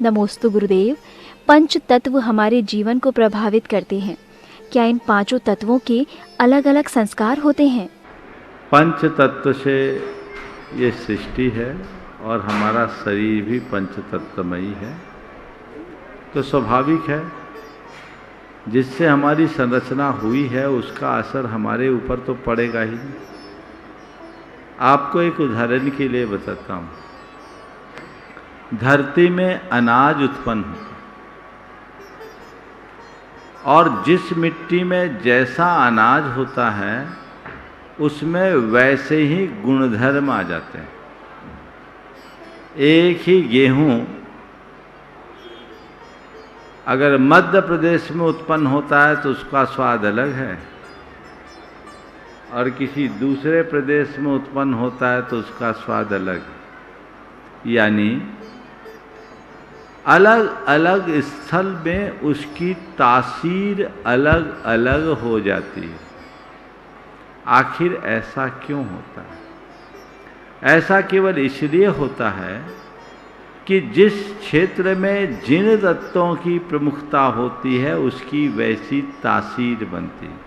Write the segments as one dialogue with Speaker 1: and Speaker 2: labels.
Speaker 1: नमोस्तु गुरुदेव। पंच तत्व हमारे जीवन को प्रभावित करते हैं। क्या इन पांचों तत्वों के अलग अलग संस्कार होते हैं?
Speaker 2: पंच तत्व से ये सृष्टि है और हमारा शरीर भी पंच तत्वमयी है, तो स्वाभाविक है जिससे हमारी संरचना हुई है उसका असर हमारे ऊपर तो पड़ेगा ही। आपको एक उदाहरण के लिए बताता हूँ। धरती में अनाज उत्पन्न होता है और जिस मिट्टी में जैसा अनाज होता है उसमें वैसे ही गुणधर्म आ जाते हैं। एक ही गेहूं अगर मध्य प्रदेश में उत्पन्न होता है तो उसका स्वाद अलग है, और किसी दूसरे प्रदेश में उत्पन्न होता है तो उसका स्वाद अलग। यानी अलग अलग स्थल में उसकी तासीर अलग अलग हो जाती है। आखिर ऐसा क्यों होता है? ऐसा केवल इसलिए होता है कि जिस क्षेत्र में जिन तत्वों की प्रमुखता होती है उसकी वैसी तासीर बनती है।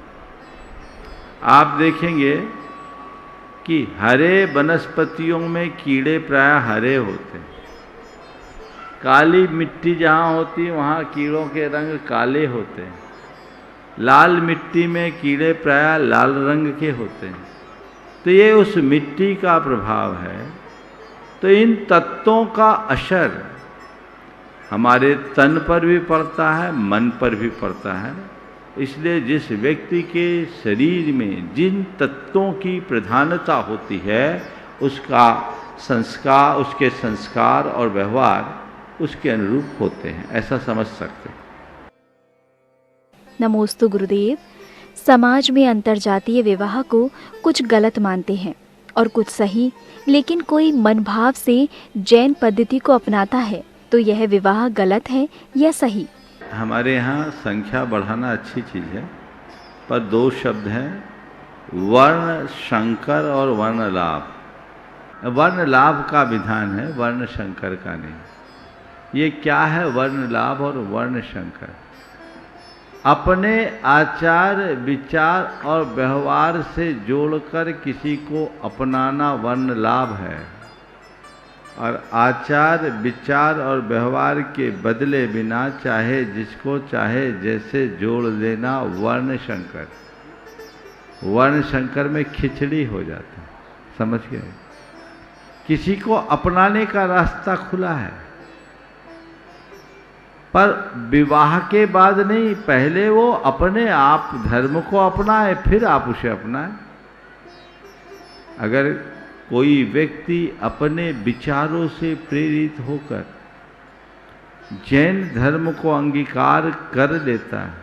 Speaker 2: आप देखेंगे कि हरे वनस्पतियों में कीड़े प्राय हरे होते हैं। काली मिट्टी जहाँ होती है वहाँ कीड़ों के रंग काले होते हैं। लाल मिट्टी में कीड़े प्राय लाल रंग के होते हैं। तो ये उस मिट्टी का प्रभाव है। तो इन तत्वों का असर हमारे तन पर भी पड़ता है, मन पर भी पड़ता है। इसलिए जिस व्यक्ति के शरीर में जिन तत्वों की प्रधानता होती है उसका संस्कार, उसके संस्कार और व्यवहार उसके अनुरूप होते हैं, ऐसा समझ सकते हैं।
Speaker 1: नमोस्तु गुरुदेव। समाज में अंतरजातीय विवाह को कुछ गलत मानते हैं और कुछ सही, लेकिन कोई मनभाव से जैन पद्धति को अपनाता है, तो यह विवाह गलत है या सही?
Speaker 2: हमारे यहाँ संख्या बढ़ाना अच्छी चीज़ है, पर दो शब्द हैं, वर्ण शंकर और वर्ण लाभ। वर्ण लाभ का विधान है, वर्ण शंकर का नहीं। ये क्या है वर्ण लाभ और वर्ण शंकर? अपने आचार विचार और व्यवहार से जोड़कर किसी को अपनाना वर्ण लाभ है, और आचार विचार और व्यवहार के बदले बिना चाहे जिसको चाहे जैसे जोड़ लेना वर्ण शंकर। वर्ण शंकर में खिचड़ी हो जाता है, समझ गए? किसी को अपनाने का रास्ता खुला है, पर विवाह के बाद नहीं, पहले वो अपने आप धर्म को अपनाए फिर आप उसे अपनाए। अगर कोई व्यक्ति अपने विचारों से प्रेरित होकर जैन धर्म को अंगीकार कर लेता है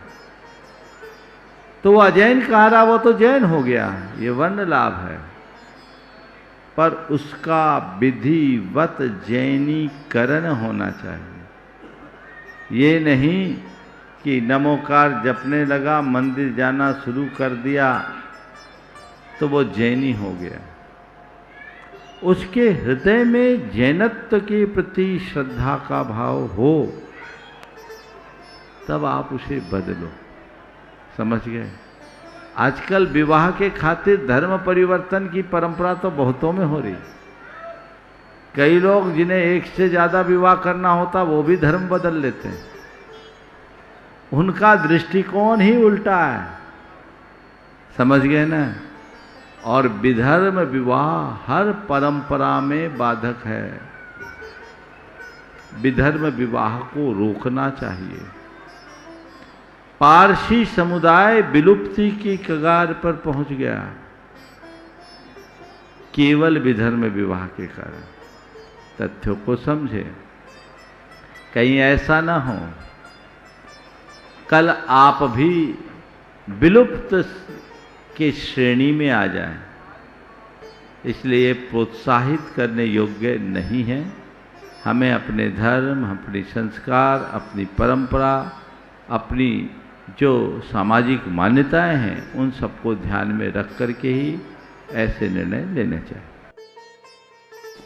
Speaker 2: तो वह अजैन कह रहा, वो तो जैन हो गया, ये वर्ण लाभ है। पर उसका विधिवत जैनीकरण होना चाहिए। ये नहीं कि नमोकार जपने लगा, मंदिर जाना शुरू कर दिया तो वो जैनी हो गया। उसके हृदय में जैनत्व के प्रति श्रद्धा का भाव हो, तब आप उसे बदलो। समझ गए? आजकल विवाह के खातिर धर्म परिवर्तन की परंपरा तो बहुतों में हो रही। कई लोग जिन्हें एक से ज्यादा विवाह करना होता वो भी धर्म बदल लेते हैं। उनका दृष्टिकोण ही उल्टा है। समझ गए ना? और विधर्म विवाह हर परंपरा में बाधक है। विधर्म विवाह को रोकना चाहिए। पारसी समुदाय विलुप्ति की कगार पर पहुंच गया केवल विधर्म विवाह के कारण। तथ्यों को समझे, कहीं ऐसा ना हो कल आप भी विलुप्त के श्रेणी में आ जाएं। इसलिए प्रोत्साहित करने योग्य नहीं है। हमें अपने धर्म, अपनी संस्कार, अपनी परंपरा, अपनी जो सामाजिक मान्यताएं हैं उन सबको ध्यान में रख करके ही ऐसे निर्णय लेने चाहिए।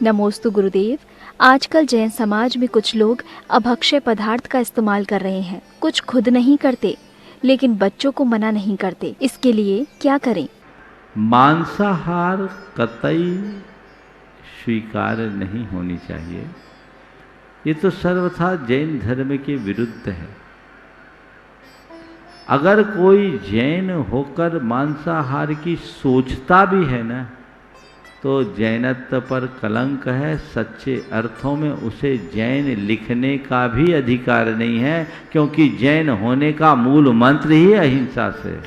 Speaker 1: नमोस्तु गुरुदेव। आजकल जैन समाज में कुछ लोग अभक्षय पदार्थ का इस्तेमाल कर रहे हैं। कुछ खुद नहीं करते लेकिन बच्चों को मना नहीं करते। इसके लिए क्या करें?
Speaker 2: मांसाहार कतई स्वीकार नहीं होनी चाहिए। ये तो सर्वथा जैन धर्म के विरुद्ध है। अगर कोई जैन होकर मांसाहार की सोचता भी है ना, तो जैनत्व पर कलंक है। सच्चे अर्थों में उसे जैन लिखने का भी अधिकार नहीं है, क्योंकि जैन होने का मूल मंत्र ही अहिंसा से।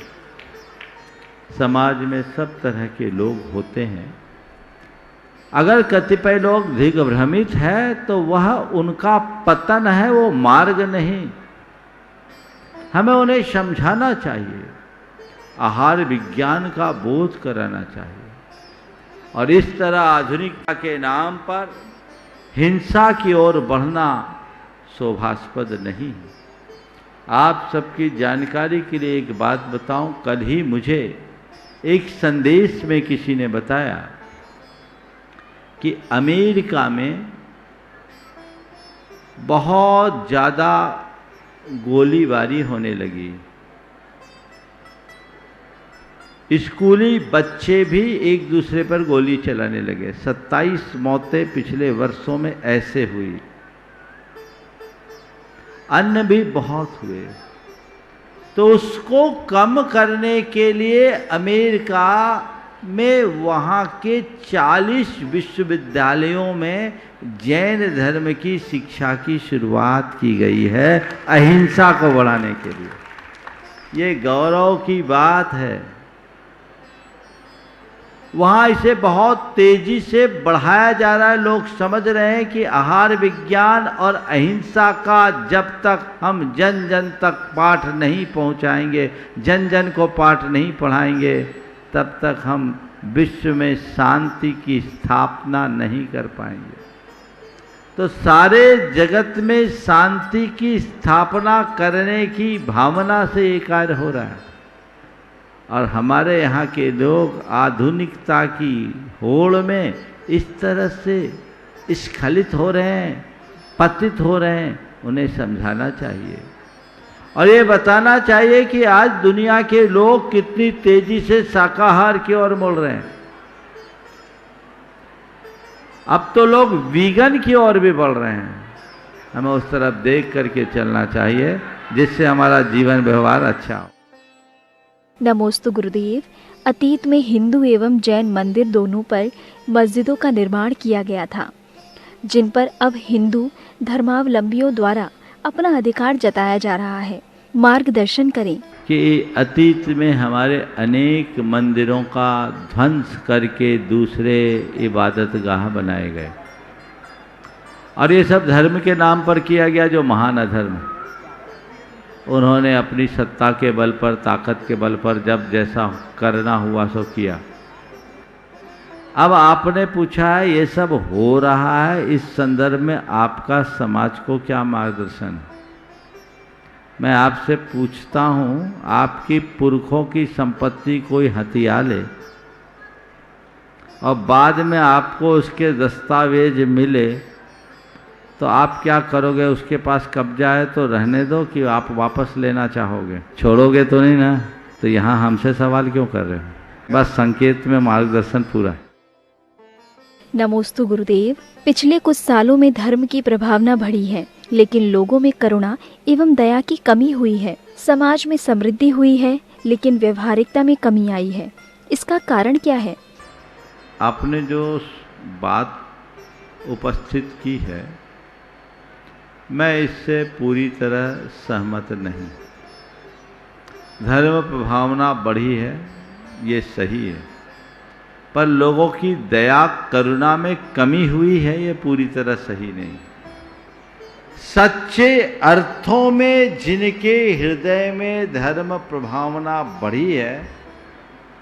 Speaker 2: समाज में सब तरह के लोग होते हैं। अगर कतिपय लोग दिग्भ्रमित है तो वह उनका पतन है, वो मार्ग नहीं। हमें उन्हें समझाना चाहिए, आहार विज्ञान का बोध कराना चाहिए, और इस तरह आधुनिकता के नाम पर हिंसा की ओर बढ़ना शोभास्पद नहीं है। आप सबकी जानकारी के लिए एक बात बताऊं, कल ही मुझे एक संदेश में किसी ने बताया कि अमेरिका में बहुत ज़्यादा गोलीबारी होने लगी। स्कूली बच्चे भी एक दूसरे पर गोली चलाने लगे। 27 मौतें पिछले वर्षों में ऐसे हुई। अन्य भी बहुत हुए। तो उसको कम करने के लिए अमेरिका में वहाँ के 40 विश्वविद्यालयों में जैन धर्म की शिक्षा की शुरुआत की गई है, अहिंसा को बढ़ाने के लिए। ये गौरव की बात है। वहाँ इसे बहुत तेजी से बढ़ाया जा रहा है। लोग समझ रहे हैं कि आहार विज्ञान और अहिंसा का जब तक हम जन जन तक पाठ नहीं पहुँचाएंगे, जन जन को पाठ नहीं पढ़ाएंगे, तब तक हम विश्व में शांति की स्थापना नहीं कर पाएंगे। तो सारे जगत में शांति की स्थापना करने की भावना से ये कार्य हो रहा है। और हमारे यहाँ के लोग आधुनिकता की होड़ में इस तरह से स्खलित हो रहे हैं, पतित हो रहे हैं। उन्हें समझाना चाहिए और ये बताना चाहिए कि आज दुनिया के लोग कितनी तेजी से शाकाहार की ओर मुड़ रहे हैं। अब तो लोग वीगन की ओर भी बढ़ रहे हैं। हमें उस तरफ देख करके चलना चाहिए जिससे हमारा जीवन व्यवहार अच्छा हो।
Speaker 1: नमोस्तु गुरुदेव। अतीत में हिंदू एवं जैन मंदिर दोनों पर मस्जिदों का निर्माण किया गया था, जिन पर अब हिंदू धर्मावलंबियों द्वारा अपना अधिकार जताया जा रहा है। मार्गदर्शन करें।
Speaker 2: कि अतीत में हमारे अनेक मंदिरों का ध्वंस करके दूसरे इबादतगाह बनाए गए, और ये सब धर्म के नाम पर किया गया, जो महान अधर्म। उन्होंने अपनी सत्ता के बल पर, ताकत के बल पर जब जैसा करना हुआ सो किया। अब आपने पूछा है ये सब हो रहा है, इस संदर्भ में आपका समाज को क्या मार्गदर्शन है? मैं आपसे पूछता हूँ, आपकी पुरखों की संपत्ति कोई हथिया ले और बाद में आपको उसके दस्तावेज मिले, तो आप क्या करोगे? उसके पास कब्जा है तो रहने दो कि आप वापस लेना चाहोगे? छोड़ोगे तो नहीं ना? तो यहाँ हमसे सवाल क्यों कर रहे हो? बस संकेत में मार्गदर्शन पूरा है।
Speaker 1: नमोस्तु गुरुदेव। पिछले कुछ सालों में धर्म की प्रभावना बढ़ी है, लेकिन लोगों में करुणा एवं दया की कमी हुई है। समाज में समृद्धि हुई है, लेकिन व्यवहारिकता में कमी आई है। इसका कारण क्या है?
Speaker 2: आपने जो बात उपस्थित की है, मैं इससे पूरी तरह सहमत नहीं। धर्म प्रभावना बढ़ी है, ये सही है, पर लोगों की दया करुणा में कमी हुई है, ये पूरी तरह सही नहीं। सच्चे अर्थों में जिनके हृदय में धर्म प्रभावना बढ़ी है,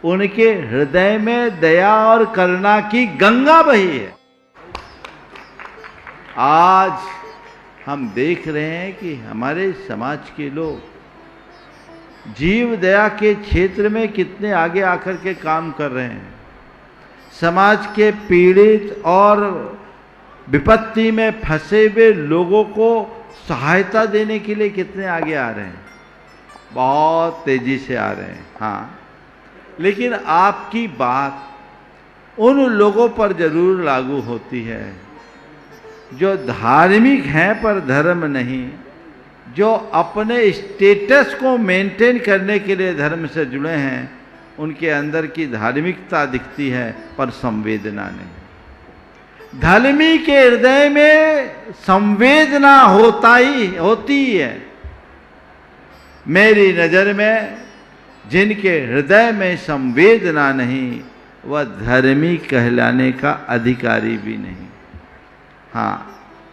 Speaker 2: उनके हृदय में दया और करुणा की गंगा बही है। आज हम देख रहे हैं कि हमारे समाज के लोग जीव दया के क्षेत्र में कितने आगे आकर के काम कर रहे हैं। समाज के पीड़ित और विपत्ति में फंसे हुए लोगों को सहायता देने के लिए कितने आगे आ रहे हैं, बहुत तेजी से आ रहे हैं। हाँ, लेकिन आपकी बात उन लोगों पर जरूर लागू होती है जो धार्मिक हैं पर धर्म नहीं, जो अपने स्टेटस को मेंटेन करने के लिए धर्म से जुड़े हैं। उनके अंदर की धार्मिकता दिखती है पर संवेदना नहीं। धर्मी के हृदय में संवेदना होती ही है। मेरी नजर में जिनके हृदय में संवेदना नहीं, वह धर्मी कहलाने का अधिकारी भी नहीं। हाँ,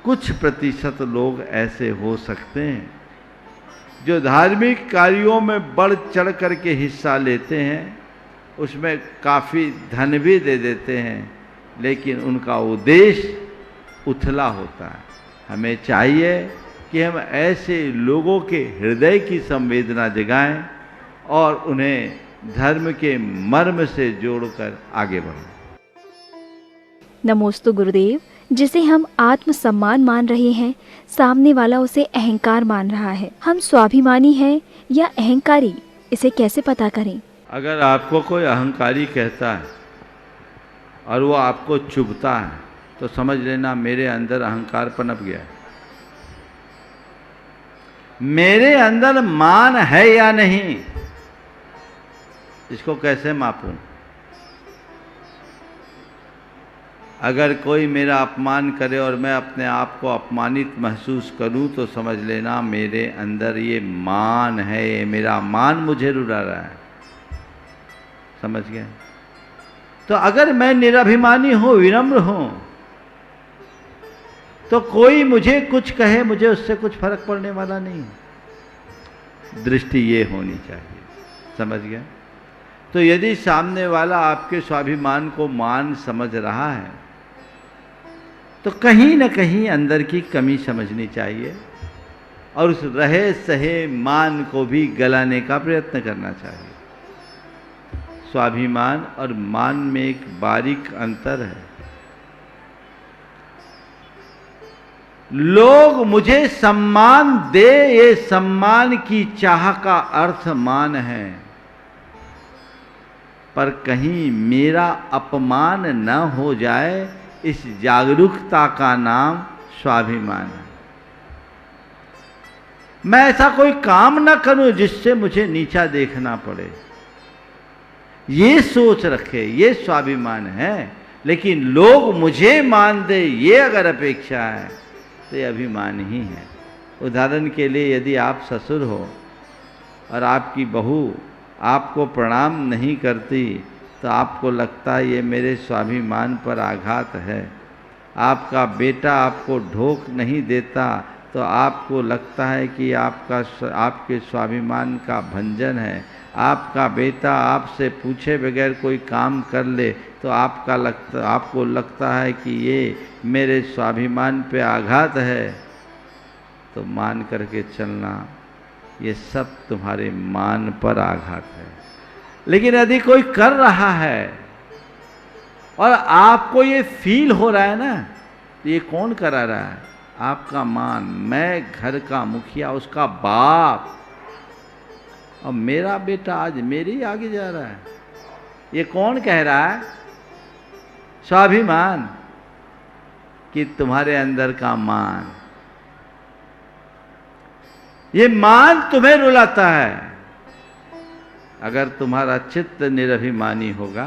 Speaker 2: कुछ प्रतिशत लोग ऐसे हो सकते हैं जो धार्मिक कार्यों में बढ़ चढ़ करके हिस्सा लेते हैं, उसमें काफ़ी धन भी दे देते हैं, लेकिन उनका उद्देश्य उथला होता है। हमें चाहिए कि हम ऐसे लोगों के हृदय की संवेदना जगाएं और उन्हें धर्म के मर्म से जोड़कर आगे बढ़ें।
Speaker 1: नमोस्तु गुरुदेव। जिसे हम आत्म सम्मान मान रहे हैं, सामने वाला उसे अहंकार मान रहा है। हम स्वाभिमानी हैं या अहंकारी, इसे कैसे पता करें?
Speaker 2: अगर आपको कोई अहंकारी कहता है और वो आपको चुभता है, तो समझ लेना मेरे अंदर अहंकार पनप गया है। मेरे अंदर मान है या नहीं, इसको कैसे मापूं? अगर कोई मेरा अपमान करे और मैं अपने आप को अपमानित महसूस करूं, तो समझ लेना मेरे अंदर ये मान है, ये मेरा मान मुझे रुला रहा है। समझ गए? तो अगर मैं निराभिमानी हूं, विनम्र हूं, तो कोई मुझे कुछ कहे, मुझे उससे कुछ फर्क पड़ने वाला नहीं। दृष्टि ये होनी चाहिए। समझ गए? तो यदि सामने वाला आपके स्वाभिमान को मान समझ रहा है, तो कहीं न कहीं अंदर की कमी समझनी चाहिए और उस रहे सहे मान को भी गलाने का प्रयत्न करना चाहिए। स्वाभिमान और मान में एक बारीक अंतर है। लोग मुझे सम्मान दे, ये सम्मान की चाह का अर्थ मान है, पर कहीं मेरा अपमान न हो जाए, इस जागरूकता का नाम स्वाभिमान है। मैं ऐसा कोई काम न करूं जिससे मुझे नीचा देखना पड़े, ये सोच रखे, ये स्वाभिमान है। लेकिन लोग मुझे मान दे, ये अगर अपेक्षा है, तो ये अभिमान ही है। उदाहरण के लिए, यदि आप ससुर हो और आपकी बहू आपको प्रणाम नहीं करती, तो आपको लगता है ये मेरे स्वाभिमान पर आघात है। आपका बेटा आपको ढोक नहीं देता, तो आपको लगता है कि आपके स्वाभिमान का भंजन है। आपका बेटा आपसे पूछे बगैर कोई काम कर ले, तो आपको लगता है कि ये मेरे स्वाभिमान पे आघात है। तो मान करके चलना, ये सब तुम्हारे मान पर आघात है। लेकिन यदि कोई कर रहा है और आपको ये फील हो रहा है ना, तो ये कौन करा रहा है? आपका मान। मैं घर का मुखिया, उसका बाप, और मेरा बेटा आज मेरे ही आगे जा रहा है। ये कौन कह रहा है? स्वाभिमान, कि तुम्हारे अंदर का मान। ये मान तुम्हें रुलाता है। अगर तुम्हारा चित्त निरभिमानी होगा,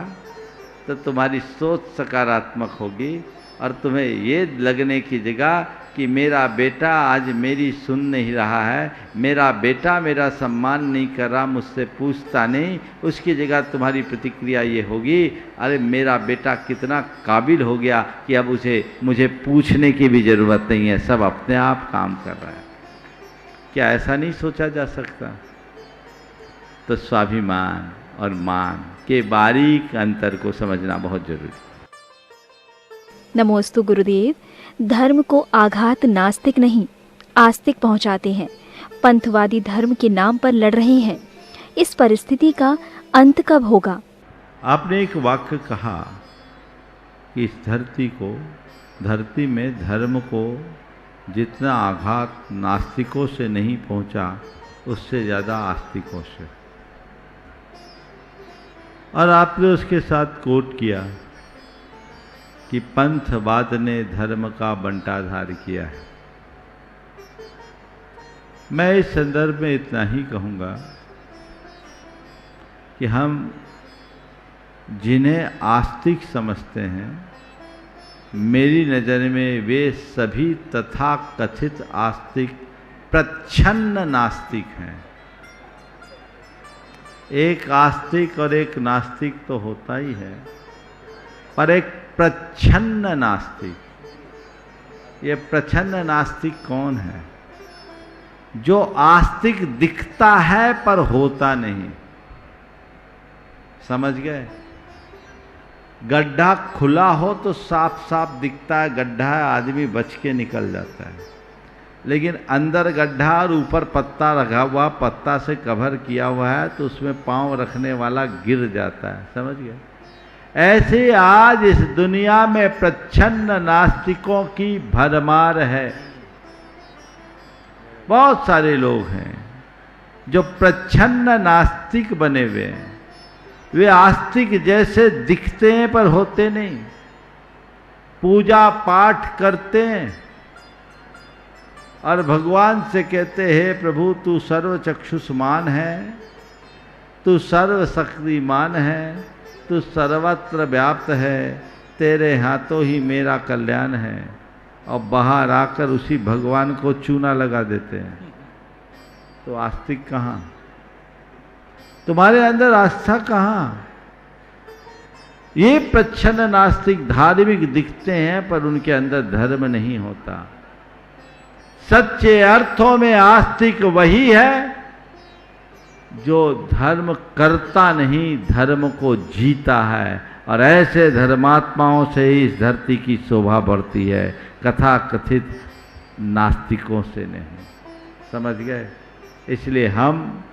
Speaker 2: तो तुम्हारी सोच सकारात्मक होगी और तुम्हें ये लगने की जगह कि मेरा बेटा आज मेरी सुन नहीं रहा है, मेरा बेटा मेरा सम्मान नहीं कर रहा, मुझसे पूछता नहीं, उसकी जगह तुम्हारी प्रतिक्रिया ये होगी, अरे मेरा बेटा कितना काबिल हो गया कि अब मुझे पूछने की भी ज़रूरत नहीं है, सब अपने आप काम कर रहा है। क्या ऐसा नहीं सोचा जा सकता? तो स्वाभिमान और मान के बारीक अंतर को समझना बहुत जरूरी है।
Speaker 1: नमोस्तु गुरुदेव। धर्म को आघात नास्तिक नहीं, आस्तिक पहुंचाते हैं। पंथवादी धर्म के नाम पर लड़ रहे हैं। इस परिस्थिति का अंत कब होगा?
Speaker 2: आपने एक वाक्य कहा कि इस धरती में धर्म को जितना आघात नास्तिकों से नहीं पहुंचा, उससे ज़्यादा आस्तिकों से। और आपने उसके साथ कोट किया कि पंथवाद ने धर्म का बंटाधार किया है। मैं इस संदर्भ में इतना ही कहूँगा कि हम जिन्हें आस्तिक समझते हैं, मेरी नज़र में वे सभी तथाकथित आस्तिक प्रच्छन्न नास्तिक हैं। एक आस्तिक और एक नास्तिक तो होता ही है, पर एक प्रच्छन्न नास्तिक, ये प्रच्छन्न नास्तिक कौन है? जो आस्तिक दिखता है पर होता नहीं। समझ गए? गड्ढा खुला हो तो साफ साफ दिखता है गड्ढा है, आदमी बच के निकल जाता है, लेकिन अंदर गड्ढा और ऊपर पत्ता रखा हुआ, पत्ता से कवर किया हुआ है, तो उसमें पांव रखने वाला गिर जाता है। समझ गए? ऐसे आज इस दुनिया में प्रच्छन्न नास्तिकों की भरमार है। बहुत सारे लोग हैं जो प्रच्छन्न नास्तिक बने हुए हैं। वे आस्तिक जैसे दिखते हैं पर होते नहीं। पूजा पाठ करते हैं और भगवान से कहते हैं, प्रभु तू सर्वचक्षुष्मान है, तू सर्वशक्तिमान है, तू सर्वत्र व्याप्त है, तेरे हाथों ही मेरा कल्याण है। और बाहर आकर उसी भगवान को चूना लगा देते हैं। तो आस्तिक कहाँ? तुम्हारे अंदर आस्था कहाँ? ये प्रच्छन्न नास्तिक धार्मिक दिखते हैं पर उनके अंदर धर्म नहीं होता। सच्चे अर्थों में आस्तिक वही है जो धर्म करता नहीं, धर्म को जीता है। और ऐसे धर्मात्माओं से ही इस धरती की शोभा बढ़ती है, कथा कथित नास्तिकों से नहीं। समझ गए? इसलिए हम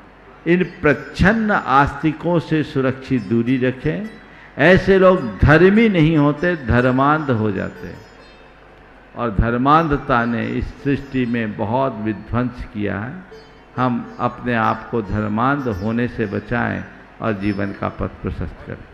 Speaker 2: इन प्रच्छन्न आस्तिकों से सुरक्षित दूरी रखें। ऐसे लोग धर्मी नहीं होते, धर्मांध हो जाते। और धर्मांधता ने इस सृष्टि में बहुत विध्वंस किया है। हम अपने आप को धर्मांध होने से बचाएं और जीवन का पथ प्रशस्त करें।